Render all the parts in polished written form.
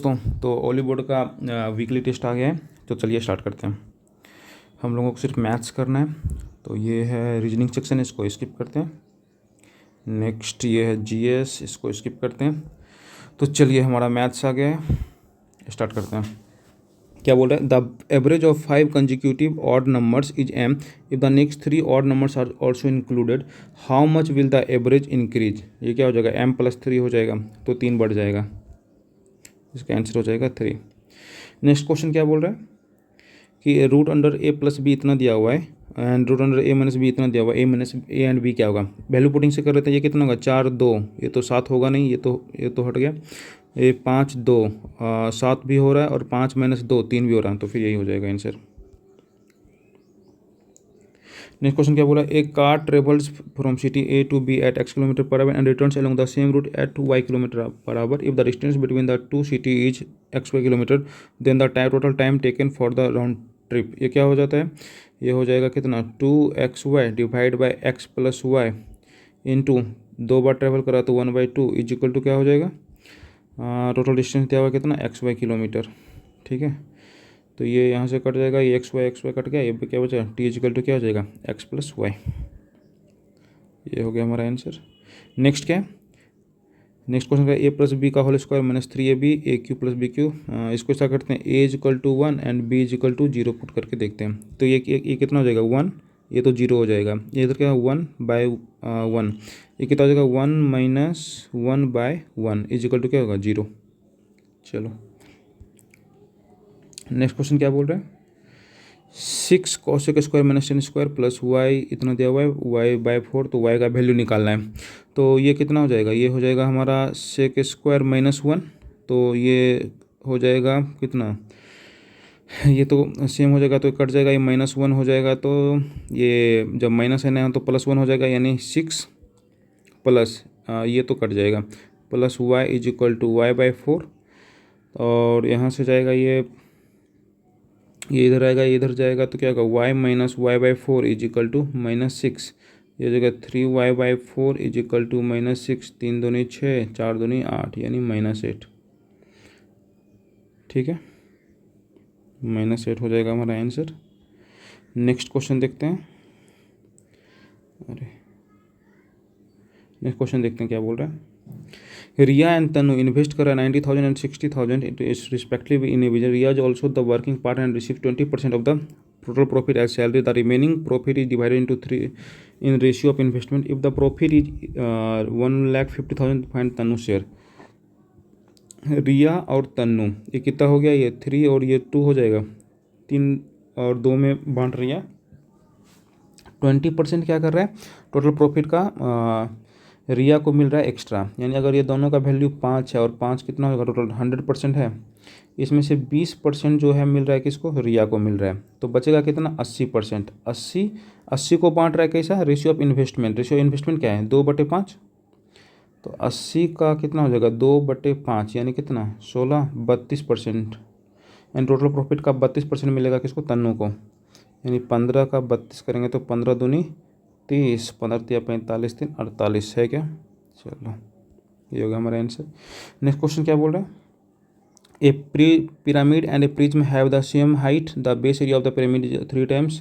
दोस्तों, तो ओली बोर्ड का वीकली टेस्ट आ गया है, तो चलिए स्टार्ट करते हैं। हम लोगों को सिर्फ मैथ्स करना है, तो ये है रीजनिंग सेक्शन, इसको स्किप करते हैं। नेक्स्ट ये है जीएस, इसको स्किप करते हैं। तो चलिए हमारा मैथ्स आ गया है, स्टार्ट करते हैं। क्या बोल रहा है? The average of 5 consecutive odd numbers is M if the next 3 odd numbers are also included, how much will the average increase. ये क्या हो जाएगा? m+3 हो जाएगा, तो 3 बढ़ जाएगा, इसका आंसर हो जाएगा 3। नेक्स्ट क्वेश्चन क्या बोल रहा है कि रूट अंडर a+b इतना दिया हुआ है एंड रूट अंडर a-b इतना दिया हुआ है, a एंड b क्या होगा? वैल्यू पुटिंग से कर रहे थे। ये कितना होगा? 4 2, ये तो 7 होगा नहीं, ये तो हट गया। ये 5 2 7 भी हो रहा है, और 5 - 2 3 भी हो रहा है, तो फिर यही हो जाएगा आंसर। नेक्स्ट क्वेश्चन क्या बोला? एक car travels from city A to B at x km/h and returns along the same route at y km/h if the distance between the two city is xy kilometre, then the total time taken for the round trip. ये क्या हो जाता है? ये हो जाएगा कितना? 2xy divide by x + y into 2 bar travel करा तो 1/2 इज इक्वल टू क्या हो जाएगा? टोटल डिस्टेंस दिया हुआ कितना? xy kilometre. ठीक है, तो ये यहाँ से कट जाएगा, ये x y कट गया, ये पे क्या बचा? t इक्वल टू क्या हो जाएगा? x + y। ये हो गया हमारा आंसर। नेक्स्ट क्या है? नेक्स्ट क्वेश्चन का a+b का whole square -3ab a³ + bq। इसको ऐसा करते हैं, a equal to 1 and b equal to 0 put करके देखते हैं। तो ये कितना हो जाएगा? 1, ये तो 0 हो जाएगा। ये इधर क्या है? 1/1। ये कितना हो जाएगा? 1 - 1/1 इज इक्वल टू क्या होगा? 0। चलो नेक्स्ट क्वेश्चन क्या बोल रहा है? 6 cosec square -10 square plus y इतना दिया हुआ है, y/4, तो y का वैल्यू निकालना है। तो ये कितना हो जाएगा? ये हो जाएगा हमारा sec स्क्वायर -1, तो ये हो जाएगा कितना? ये तो सेम हो जाएगा, तो कट जाएगा, ये -1 हो जाएगा, तो ये जब माइनस है तो +1 हो जाएगा, यानी 6 प्लस ये तो कट जाएगा, plus y is equal to y/4, और यहाँ से जाएगा ये इधर आएगा, ये इधर जाएगा, तो क्या होगा? y - y/4 is equal to -6। ये जगह 3y/4 इज इक्वल टू -6, 3 दूनी 6, 4 दूनी 8, यानी -8। ठीक है, -8 हो जाएगा हमारा आंसर। नेक्स्ट क्वेश्चन देखते हैं। नेक्स्ट क्वेश्चन देखते हैं क्या बोल रहा है। रिया एंड तनु इन्वेस्ट कर 90,000 and 60,000 into respectively in a business. Riya is also the working partner and receives 20% of the total profit as salary. The remaining profit is divided into 3 in ratio of investment. If the profit is 1,50,000, find Tanu share. Riya और तन्नू, ये कितना हो गया? ये 3 और ये 2 हो जाएगा, 3 और 2 में बांट रिया। 20% क्या कर रहा है? टोटल प्रॉफिट का रिया को मिल रहा है एक्स्ट्रा, यानी अगर ये दोनों का वैल्यू 5 है और 5 कितना होगा? टोटल 100% है, इसमें से 20% जो है मिल रहा है किसको? रिया को मिल रहा है, तो बचेगा कितना? 80%। 80 को बांट रहा है कैसा? Ratio of investment. Ratio of investment क्या है? 2/5, तो 80 का कितना हो जाएगा? 2/5, यानी कितना? 16, 32%। एंड टोटल प्रॉफिट का 32% मिलेगा किसको? तन्नू को, यानी 15 का 32 करेंगे तो 15 दूनी 30, 15 × 45, 3 48 है क्या? चलो ये होगा हमारा आंसर। नेक्स्ट क्वेश्चन क्या बोल रहा है? A pyramid and a prism have the same height, the base area of the pyramid is 3 times.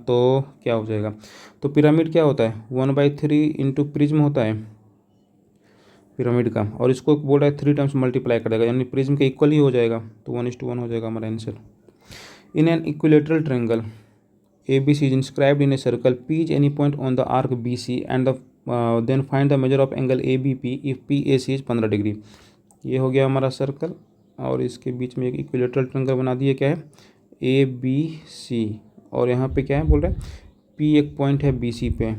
तो क्या हो जाएगा? तो पिरामिड क्या होता है? 1/3 इंटू प्रिज्म होता है पिरामिड का, और इसको बोल रहा है 3 टाइम्स मल्टीप्लाई करेगा, यानी प्रिज्म के इक्वल ही हो जाएगा, तो 1:1 हो जाएगा हमारा answer. In an equilateral triangle ABC is inscribed in a circle. P is any point on the arc BC and then find the measure of angle ABP if PAC is 15 degree. ये हो गया हमारा circle, और इसके बीच में एक equilateral triangle बना दिए, क्या है? ABC, और यहाँ पे क्या है बोल रहे हैं? P एक पॉइंट है BC पे,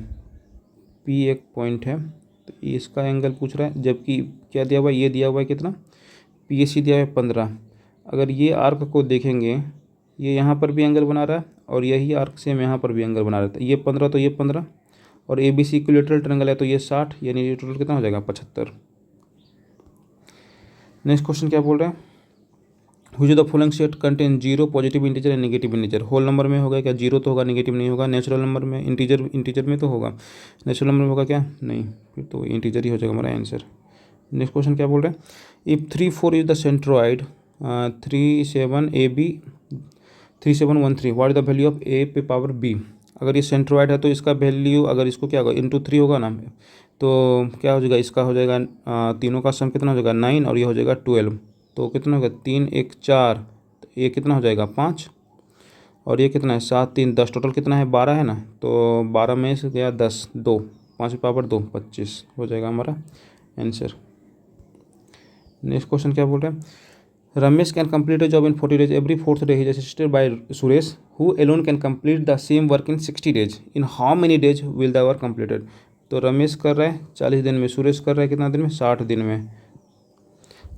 P एक पॉइंट है, तो इसका एंगल पूछ रहा है, जबकि क्या दिया हुआ है? ये दिया हुआ है कितना? PAC दिया हुआ है 15। अगर ये आर्क को देखेंगे, ये यहाँ पर भी एंगल बना रहा है, और यही आर्क सेम यहाँ पर भी एंगल बना रहा है, ये 15, तो ये 15, और ABC इक्विलेटरल ट्रायंगल है, तो ये 60, यानी ये टोटल कितना हो जाएगा? 75। नेक्स्ट क्वेश्चन क्या बोल रहा है? Which of the following set contain 0 positive integer and negative integer. Whole number में होगा क्या? 0 तो होगा, नेगेटिव नहीं होगा। नेचुरल नंबर में, इंटीजर में तो होगा, नेचुरल नंबर में होगा क्या? नहीं, फिर तो इंटीजर ही हो जाएगा हमारा आंसर। नेक्स्ट क्वेश्चन क्या बोल रहे हैं, if 3 4 is the centroid 3713 what is the value of a पे पावर बी। अगर ये सेंट्रॉइड है तो इसका वैल्यू, अगर इसको क्या होगा इंटू 3 होगा ना, तो क्या हो जाएगा, इसका हो जाएगा तीनों का सम कितना हो जाएगा 9 और ये हो जाएगा 12। तो कितना होगा 3 1 4, तो ये कितना हो जाएगा 5 और ये कितना है 7 3 10, टोटल कितना है 12 है ना। तो 12 में से गया 10, 2 5 पावर 2 25 हो जाएगा हमारा आंसर। नेक्स्ट क्वेश्चन क्या बोल रहे हैं, Ramesh can complete a job in 40 days, every fourth day is assisted by Suresh who alone can complete the same work in 60 days, in how many days will the work completed. तो रमेश कर रहा है 40 दिन में, सुरेश कर रहा है कितना दिन में 60 दिन में।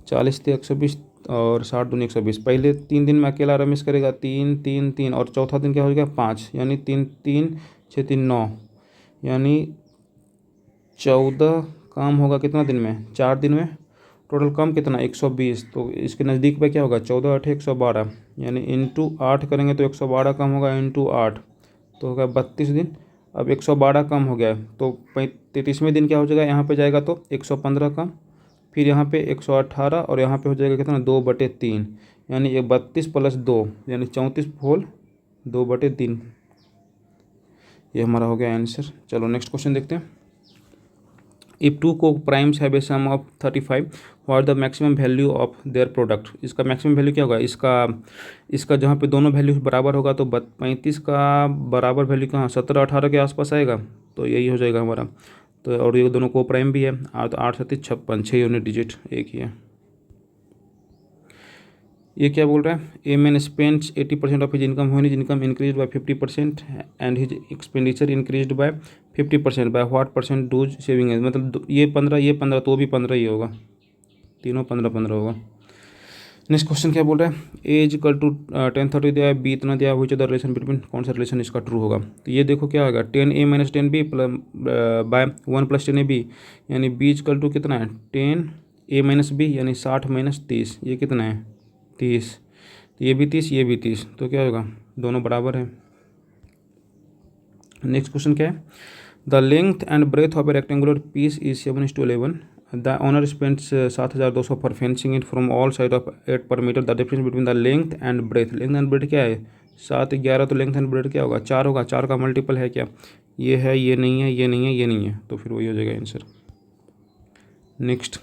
40 × 120 और 60 दूनी 120। पहले 3 दिन में अकेला रमेश करेगा 3 3 3 और चौथा दिन क्या हो जाएगा 5, यानी 3 3 6 3 9, यानी 14 काम होगा कितना दिन में 4 दिन में। टोटल कम कितना 120, तो इसके नज़दीक पे क्या होगा 14 8 112, यानी इंटू 8 करेंगे तो 112 कम होगा, इंटू 8 तो होगा 32 दिन। अब 112 कम हो गया है तो 33वें दिन क्या हो जाएगा, यहाँ पे जाएगा तो 115 कम, फिर यहाँ पे 118 और यहाँ पे हो जाएगा कितना 2/3, यानी ये 32 + 2 यानी 34 होल 2/3। ये हमारा हो गया आंसर। चलो नेक्स्ट क्वेश्चन देखते हैं, if two coprimes have a sum of 35 what the maximum value of their product. इसका मैक्सिमम वैल्यू क्या होगा, इसका जहाँ पे दोनों वैल्यू बराबर होगा तो 35 का बराबर वैल्यू कहाँ 17 18 के आसपास आएगा, तो यही हो जाएगा हमारा। तो और ये दोनों को प्राइम भी है, तो 8 7 56 6 यूनिट डिजिट एक ही है। ये क्या बोल रहा है, a man spends 80% of his income when his income increase by 50% and his expenditure increase by 50%, by what percent does saving है। मतलब ये 15 तो भी 15 ही होगा, तीनों 15 होगा। नेक्स्ट क्वेश्चन क्या बोल रहा है, ए इज इक्वल टू 10 30 दिया है, बी इतना दिया, विच द रिलेशन बिटवीन, कौन सा रिलेशन इसका ट्रू होगा। तो ये देखो क्या होगा 10a - 10b बाय 1 + 10ab, यानी b इक्वल टू कितना है 10a - b, यानी 60 - 30, ये कितना है 30, ये भी 30 ये भी 30, तो क्या होगा दोनों बराबर है। नेक्स्ट क्वेश्चन क्या है, the length and breadth of a rectangular piece is 7:11, the owner spends 7200 for fencing it from all side of 8 per metre, the difference between the length and breadth. Length and breadth क्या है 7 11, तो length and breadth क्या होगा 4 होगा, 4 का multiple है क्या, ये है ये नहीं है ये नहीं है ये नहीं है, तो फिर वही हो जाएगा answer. Next,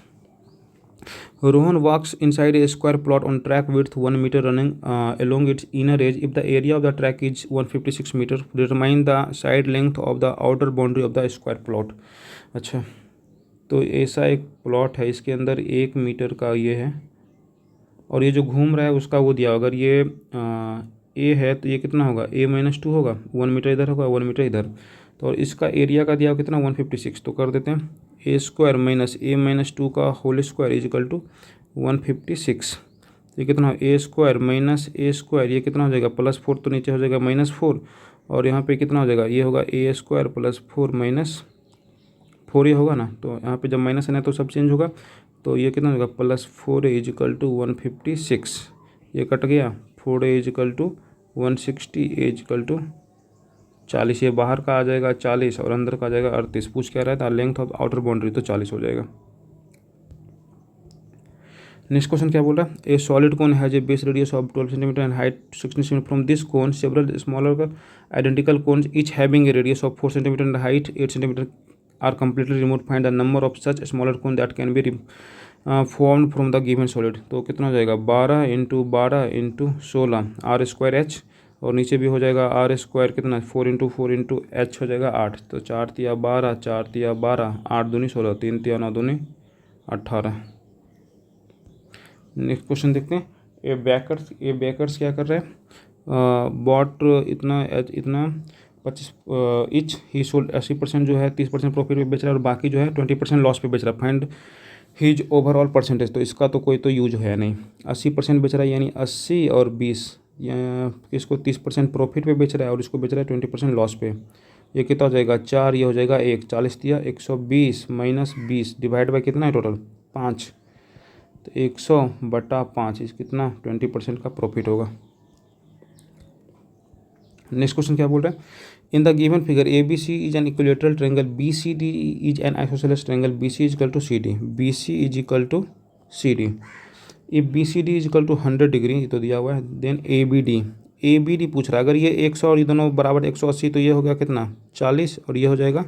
Rohan walks inside a square plot on track width 1 meter running along its inner edge. If the area of the track is 156 meter, determine the side length of the outer boundary of the square plot। अच्छा, तो ऐसा एक plot है, इसके अंदर 1 metre का ये है और ये जो घूम रहा है उसका वो दिया, अगर ये ए है तो ये कितना होगा a - 2 होगा, 1 मीटर इधर होगा 1 मीटर इधर, तो और इसका एरिया का दिया कितना 156, तो कर देते हैं a² - a - 2 का whole square is equal to 156। ये कितना a² - a², ये कितना हो जाएगा +4, तो नीचे हो जाएगा -4 और यहाँ पे कितना हो जाएगा ये होगा a² + 4 - 4 ये होगा ना, तो यहाँ पे जब माइनस है ना तो सब चेंज होगा, तो ये कितना होगा +4a इज इक्वल टू 156, ये कट गया 4a is equal to 160, a is equal to 40, ये बाहर का आ जाएगा 40 और अंदर का आ जाएगा 38। पूछ क्या रहा था लेंथ ऑफ आउटर बाउंड्री, तो 40 हो जाएगा। नेक्स्ट क्वेश्चन क्या बोल रहा है, a solid cone has a base radius of 12 centimetre and height 16 centimetre, from this cone several smaller identical cones each having a radius of 4 centimetre and height 8 centimetre are completely removed, find the number of such smaller cone that can be formed from the given solid। तो कितना हो जाएगा 12 × 12 × 16 r²h, और नीचे भी हो जाएगा r² कितना 4 × 4 × h हो जाएगा 8, तो 4 × 12 4 × 12 8 दूनी 16 3 × 9 दूनी 18। नेक्स्ट क्वेश्चन देखते हैं, ए बेकर्स क्या कर रहे हैं, बॉट इतना 25 इच, ही सोल्ड 80% जो है 30% प्रॉफिट पे बेच रहा है और बाकी जो है 20% लॉस पे बेच रहा है, फाइंड हीज ओवरऑल परसेंटेज। तो इसका तो कोई तो यूज है नहीं, 80% बेच रहा है यानी 80 और 20, इसको 30% प्रॉफिट पे बेच रहा है और इसको बेच रहा है 20% लॉस पे। ये कितना हो जाएगा 4, ये हो जाएगा 1, 40 दिया 120 - 20 डिवाइड बाई कितना है टोटल 5, तो 100/5 इस कितना 20% का प्रॉफिट होगा। नेक्स्ट क्वेश्चन क्या बोल रहा है, in the given figure A B C is an equilateral triangle, B C D is an isosceles triangle, B C is equal to C D, B C is equal to C D. If B C D is equal to 100 degree, ये तो दिया हुआ है, then ए b D पूछ रहा है। अगर ये 100 और ये दोनों बराबर 180, तो ये हो गया कितना 40 और ये हो जाएगा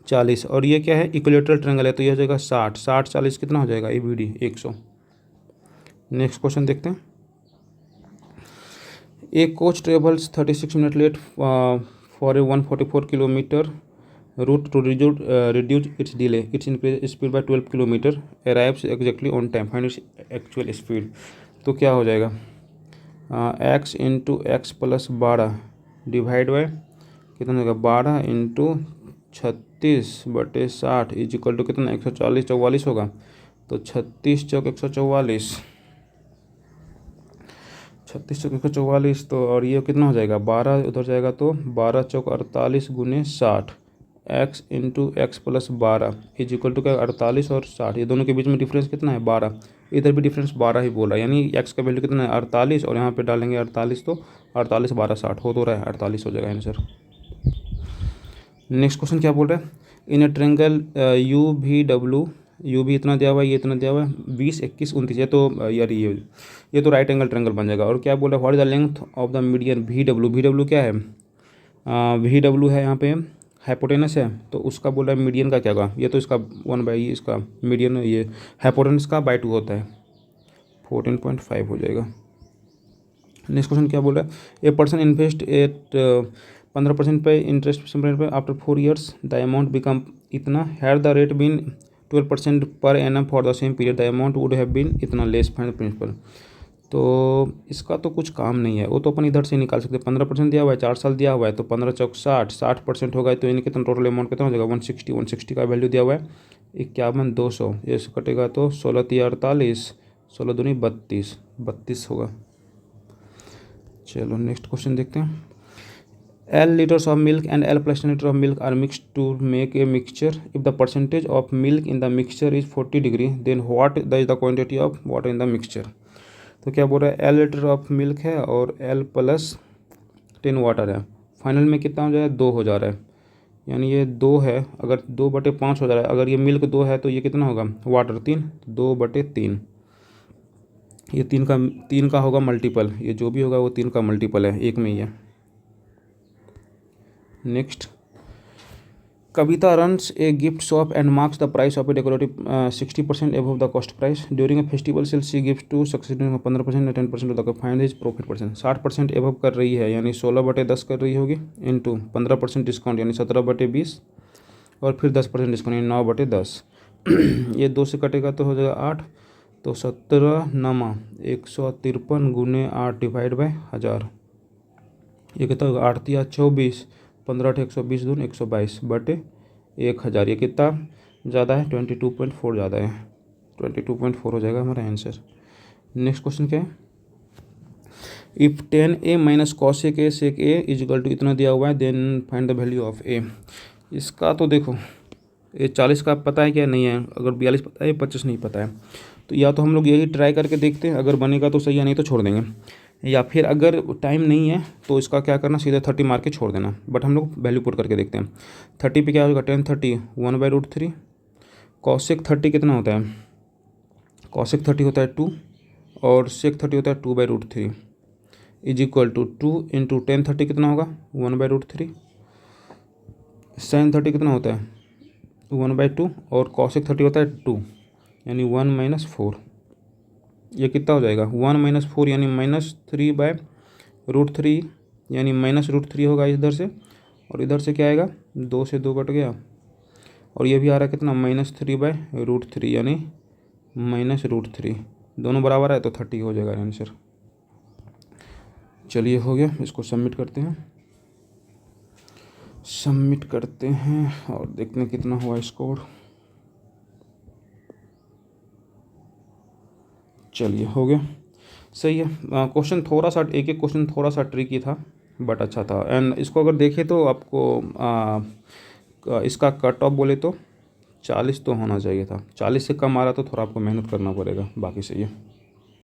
40, और ये क्या है इक्विलेटरल ट्रायंगल है तो ये हो जाएगा 60, 60 40 कितना हो जाएगा a b d 100। Next question देखते हैं, a coach travels 36 minute late for a 144 kilometre route to reduce its delay, its increase speed by 12 kilometre, arrives exactly on time, find its actual speed। तो क्या हो जाएगा x into x plus 12 divide by कितना होगा 12 into 36/60 is equal to कितना 140 44 होगा, तो 36 चौक 144, 36 चौक 144, तो और ये कितना हो जाएगा 12 उधर जाएगा तो 12 चौक 48 गुने 60, x into x plus 12 is equal to क्या 48 और 60, ये दोनों के बीच में डिफरेंस कितना है 12, इधर भी डिफरेंस 12 ही बोल रहा है, यानी एक्स का वैल्यू कितना है 48 और यहाँ पे डालेंगे 48, तो 48 12 60 हो तो रहा है 48 हो जाएगा आंसर। नेक्स्ट क्वेश्चन क्या बोल रहा है, इन ए ट्रेंगल यू भी इतना दिया हुआ है, ये इतना दिया हुआ है 20 21 29, ये तो यार ये तो राइट एंगल ट्रेंगल बन जाएगा। और क्या बोल रहा है what is the length of the median V W क्या है वी डब्ल्यू है यहाँ पे हाइपोटेनस है, तो उसका बोल रहा है मीडियन का क्या होगा, ये तो इसका 1/, इसका मीडियन ये हाइपोटेनस का बाय 2 होता है 14.5 हो जाएगा। नेक्स्ट क्वेश्चन क्या बोल रहा है, ए पर्सन इन्वेस्ट एट 15% पे इंटरेस्ट पे after 4 years the amount become इतना, had the rate been 12% per annum for the same period the amount would have been इतना लेस, फाइंड द प्रिंसिपल। तो इसका तो कुछ काम नहीं है, वो तो अपन इधर से निकाल सकते हैं, 15% दिया हुआ है 4 साल दिया हुआ है, तो 15 चौक 60% होगा, तो इनके कितना टोटल अमाउंट कितना हो जाएगा 160 का वैल्यू दिया हुआ है 51 200, ये कटेगा तो 16 3 48, 16 दूनी 32 होगा। चलो नेक्स्ट क्वेश्चन देखते हैं, L liters of milk and L plus 10 liter of milk are mixed to make a mixture. If the percentage of milk in the mixture is 40 degree, then what is the quantity of water in the mixture? तो क्या बोल रहा है L litre of milk है और L plus 10 water है, final में कितना हो जाएगा 2 हो जा रहा है, यानी ये 2 है, अगर 2/5 हो जा रहा है, अगर ये मिल्क 2 है तो ये कितना होगा वाटर 3, 2/3, ये 3 का होगा मल्टीपल, ये जो भी होगा वो 3 का मल्टीपल है, एक में ही है। Next, Kavita runs a gift shop and marks the price of a decorative 60% above the cost price, during a festival sale she gift two successive 15% या 10% off the find his profit percent, 60% above कर रही है यानी 16/10 कर रही होगी, into 15% discount यानी 17/20, और फिर 10% डिस्काउंट यानी 9/10, ये 2 से कटेगा तो हो जाएगा 8, तो 17 9 153 गुने 8 डिवाइड बाई 1000, ये कितना होगा 8 या 24, 15 120 दून 122/1000, ये कितना ज़्यादा है 22.4 ज़्यादा है, 22.4 हो जाएगा हमारा आंसर। नेक्स्ट क्वेश्चन क्या है, if 10a minus cosec a sec a is equal to इतना दिया हुआ है, then find the value of a. इसका तो देखो ये 40 का पता है क्या नहीं है, अगर 42 पता है 25 नहीं पता है, तो या तो हम लोग यही ट्राई करके देखते हैं, अगर बनेगा तो सही है नहीं तो छोड़ देंगे, या फिर अगर टाइम नहीं है तो इसका क्या करना सीधे 30 मार के छोड़ देना, बट हम लोग वैल्यू पुट करके देखते हैं। 30 पे क्या होगा 10 30 1/√3, कॉसेक 30 कितना होता है, कॉसेक 30 होता है 2 और सेक 30 होता है 2/√3 इज इक्वल टू 2 इंटू 10 30 कितना होगा 1/√3, साइन 30 कितना होता है 1/2 और कॉसेक 30 होता है 2 यानी 1 - 4, ये कितना हो जाएगा 1 - 4 यानी -3/√3 यानी -√3 होगा इधर से, और इधर से क्या आएगा 2 से 2 कट गया, और ये भी आ रहा है कितना -3/√3 यानी -√3, दोनों बराबर है तो 30 हो जाएगा आंसर। चलिए हो गया, इसको सबमिट करते हैं और देखते हैं कितना हुआ स्कोर। चलिए हो गया, सही है। क्वेश्चन थोड़ा सा एक क्वेश्चन थोड़ा सा ट्रिकी था बट अच्छा था, एंड इसको अगर देखें तो आपको इसका कट ऑफ बोले तो 40 तो होना चाहिए था, 40 से कम आ रहा तो थोड़ा आपको मेहनत करना पड़ेगा, बाकी सही है।